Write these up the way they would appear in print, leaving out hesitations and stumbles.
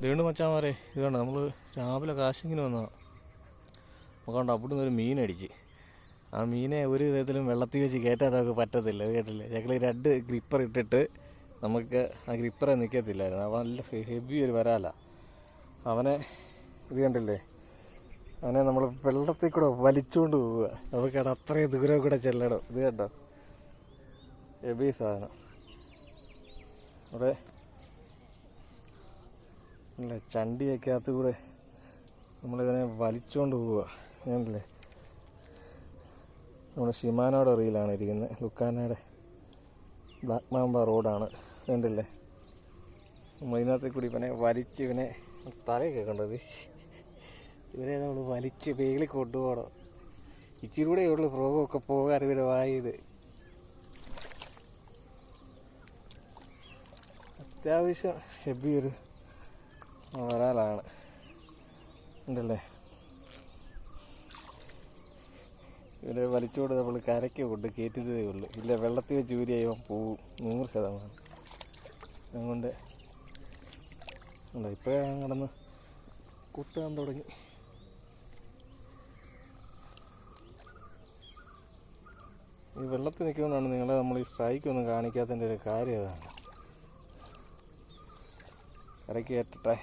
വീണ്ടും മച്ചാമാരെ ഇത് കണ്ടോ, നമ്മൾ രാവിലെ കാശിങ്ങിന് വന്നതാണ്. അപ്പോൾ കണ്ടോ അവിടെ നിന്നൊരു മീനടിച്ച്. ആ മീനെ ഒരു വിധത്തിലും വെള്ളത്തിൽ വെച്ച് കയറ്റാതൊക്കെ പറ്റത്തില്ല. അത് കേട്ടില്ലേ, ഞങ്ങൾ 2 ഗ്രിപ്പർ ഇട്ടിട്ട് നമുക്ക് ആ ഗ്രിപ്പറെ നിൽക്കത്തില്ലായിരുന്നു. അവൻ നല്ല ഹെവി ഒരു വരാല. അവനെ ഇത് കണ്ടില്ലേ, അവനെ നമ്മൾ വെള്ളത്തിൽ കൂടെ വലിച്ചുകൊണ്ട് പോവുക. നമുക്കവിടെ അത്രയും ദൂരം കൂടെ ചെല്ലണം. ഇത് കേട്ടോ ഹെവി സാധനം. അവിടെ അല്ലേ ചണ്ടിയൊക്കെ അകത്ത് കൂടെ നമ്മളിവനെ വലിച്ചുകൊണ്ട് പോവുക. ഞാനല്ലേ നമ്മുടെ ഷിമാനോയുടെ റീലാണ് ഇരിക്കുന്നത്. ലുക്കാനയുടെ ബ്ലാക്ക് മാമ്പ റോഡാണ്. കണ്ടില്ലേ, നമ്മളിതിനകത്ത് കൂടി ഇവനെ വലിച്ച് ഇവനെ തലയൊക്കെ കണ്ടത് ഇവരെ നമ്മൾ വലിച്ച് വേളി കൊണ്ടുപോകണം. ഇച്ചിരി കൂടെ ഉള്ളു പ്രോഗമൊക്കെ പോകാൻ ഇവരെ വായത്. അത്യാവശ്യം ഹെവി ഒരു വരാലാണ്. ഉണ്ടല്ലേ, ഇവരെ വലിച്ചുകൊണ്ട് നമ്മൾ കരയ്ക്ക് കൊണ്ട് കയറ്റുന്നതേ ഉള്ളൂ. ഇല്ല വെള്ളത്തിൽ വെച്ച് ഊരിയായി പോവും 100%. അതുകൊണ്ട് ഇപ്പോഴാണ് കിടന്ന് കുത്താൻ തുടങ്ങി. ഈ വെള്ളത്തിൽ നിൽക്കുകൊണ്ടാണ് നിങ്ങളെ നമ്മൾ ഈ സ്ട്രൈക്കൊന്നും കാണിക്കാത്തതിൻ്റെ ഒരു കാര്യം അതാണ്. കരയ്ക്ക് കയറ്റട്ടെ.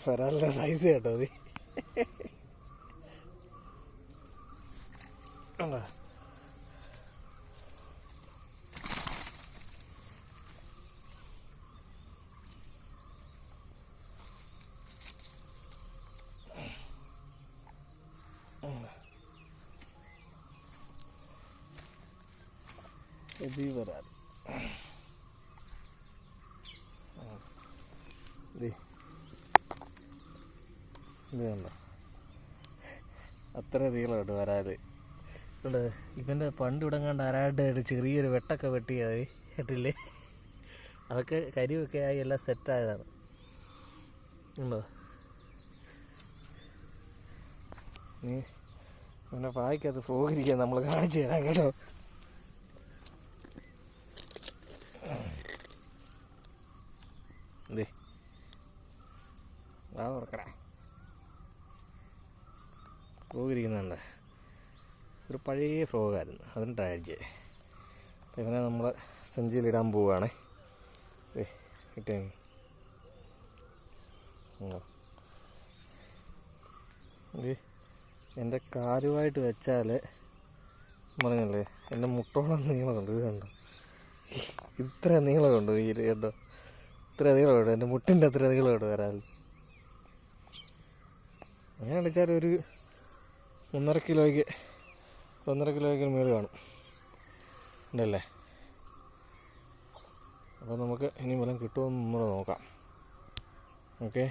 വരാനുള്ള സൈസ് കേട്ടോ അത്. ഇത് വരാൻ ഇത് കണ്ടോ, അത്ര നീളമുണ്ട് വരാല്. ഇവൻ്റെ പണ്ട് ഇടങ്ങാണ്ട് ആരായിട്ട് ചെറിയൊരു വെട്ടൊക്കെ വെട്ടിയായി കേട്ടില്ലേ. അതൊക്കെ കരിവൊക്കെ ആയി എല്ലാം സെറ്റായതാണ്. ഉണ്ടോ, നീ അവനെ പായ്ക്കകത്ത് പോകരിക്കാൻ നമ്മൾ കാണിച്ചു തരാം കേട്ടോ. എന്തേ ആ തുറക്കട ഫ്രോഗിരിക്കുന്നുണ്ട്. ഒരു പഴയ ഫ്രോഗായിരുന്നു, അതിൻ്റെ ആഴ്ച. ഇവനെ നമ്മൾ സഞ്ചിയിലിടാൻ പോവുകയാണേ. കിട്ടേ എൻ്റെ കാലുമായിട്ട് വെച്ചാൽ പറഞ്ഞല്ലേ എൻ്റെ മുട്ടോളം നീളമുണ്ട്. ഇത് കണ്ടോ, ഇത്ര നീളമുണ്ട് ഈ കേട്ടോ, ഇത്ര നീളമുണ്ട് എൻ്റെ മുട്ടിൻ്റെ അത്ര നീളമുണ്ട് വരാൽ. അങ്ങനെ അടിച്ചാൽ ഒരു 1.5 കിലോയ്ക്ക് മേളിൽ കാണും ഉണ്ടല്ലേ. അപ്പോൾ നമുക്ക് ഇനി വല്ലതും കിട്ടുമോ എന്ന് നമ്മൾ നോക്കാം. ഓക്കെ.